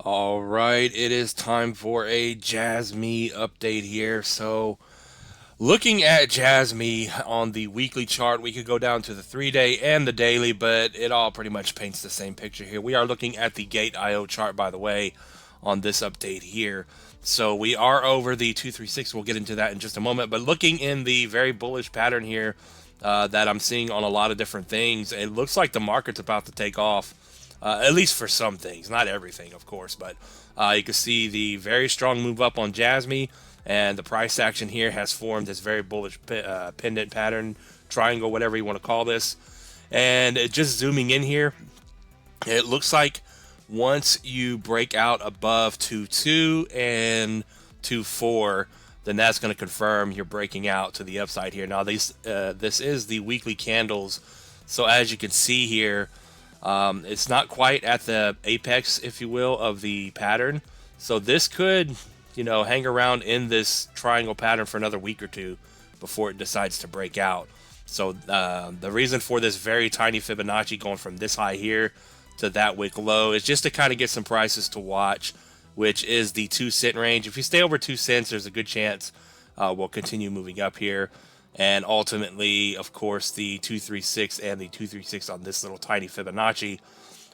All right, it is time for a Jasmy update here. So, looking at Jasmy on the weekly chart, we could go down to the 3-day and the daily, but it all pretty much paints the same picture here. We are looking at the Gate IO chart, by the way, on this update here. So, we are over the 236. We'll get into that in just a moment. But looking in the very bullish pattern here that I'm seeing on a lot of different things, it looks like the market's about to take off. At least for some things, not everything, of course, but you can see the very strong move up on Jasmy, and the price action here has formed this very bullish pendant pattern, triangle, whatever you want to call this. And just zooming in here, it looks like once you break out above 2.2 and 2.4, then that's going to confirm you're breaking out to the upside here. Now, this is the weekly candles, so as you can see here, it's not quite at the apex, if you will, of the pattern. So this could, hang around in this triangle pattern for another week or two before it decides to break out. So the reason for this very tiny Fibonacci going from this high here to that wick low is just to kind of get some prices to watch, which is the 2-cent range. If you stay over 2 cents, there's a good chance we'll continue moving up here. And ultimately, of course, the 236 and the 236 on this little tiny Fibonacci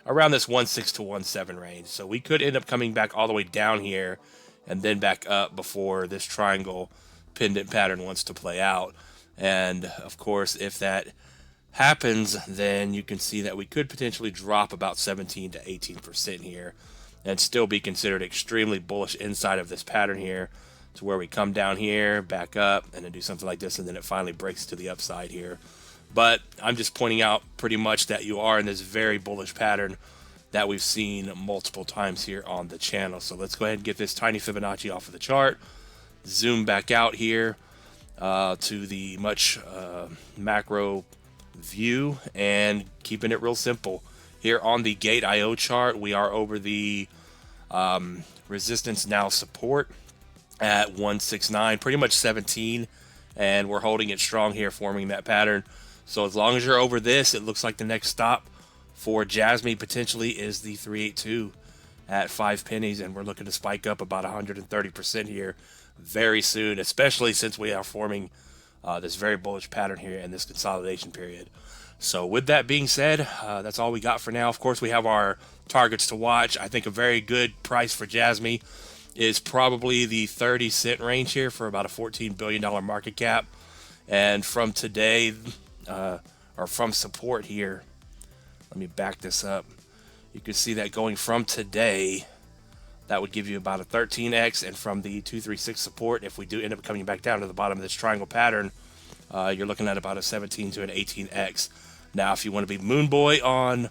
around this 1.6 to 1.7 range. So we could end up coming back all the way down here and then back up before this triangle pendant pattern wants to play out. And of course, if that happens, then you can see that we could potentially drop about 17 to 18% here and still be considered extremely bullish inside of this pattern here, to where we come down here, back up, and then do something like this, and then it finally breaks to the upside here. But I'm just pointing out pretty much that you are in this very bullish pattern that we've seen multiple times here on the channel. So let's go ahead and get this tiny Fibonacci off of the chart, zoom back out here to the much macro view, and keeping it real simple. Here on the Gate IO chart, we are over the resistance now support at 169, pretty much 17, and we're holding it strong here, forming that pattern. So as long as you're over this, it looks like the next stop for Jasmy potentially is the 382 at 5 pennies, and we're looking to spike up about 130% here very soon, especially since we are forming this very bullish pattern here in this consolidation period. So with that being said, that's all we got for now. Of course, we have our targets to watch. I think a very good price for Jasmy is probably the 30-cent range here for about a $14 billion market cap. And from today, or from support here, let me back this up. You can see that going from today, that would give you about a 13x. And from the 236 support, if we do end up coming back down to the bottom of this triangle pattern, you're looking at about a 17 to an 18x. Now, if you want to be moon boy on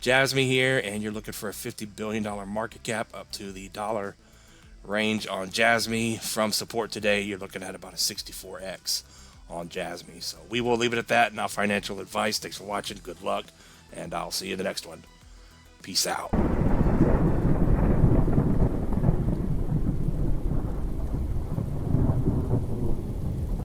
Jasmy here, and you're looking for a $50 billion market cap up to the dollar range on Jasmy, from support today, you're looking at about a 64x on Jasmy. So we will leave it at that. Not financial advice. Thanks for watching. Good luck, and I'll see you in the next one. Peace out.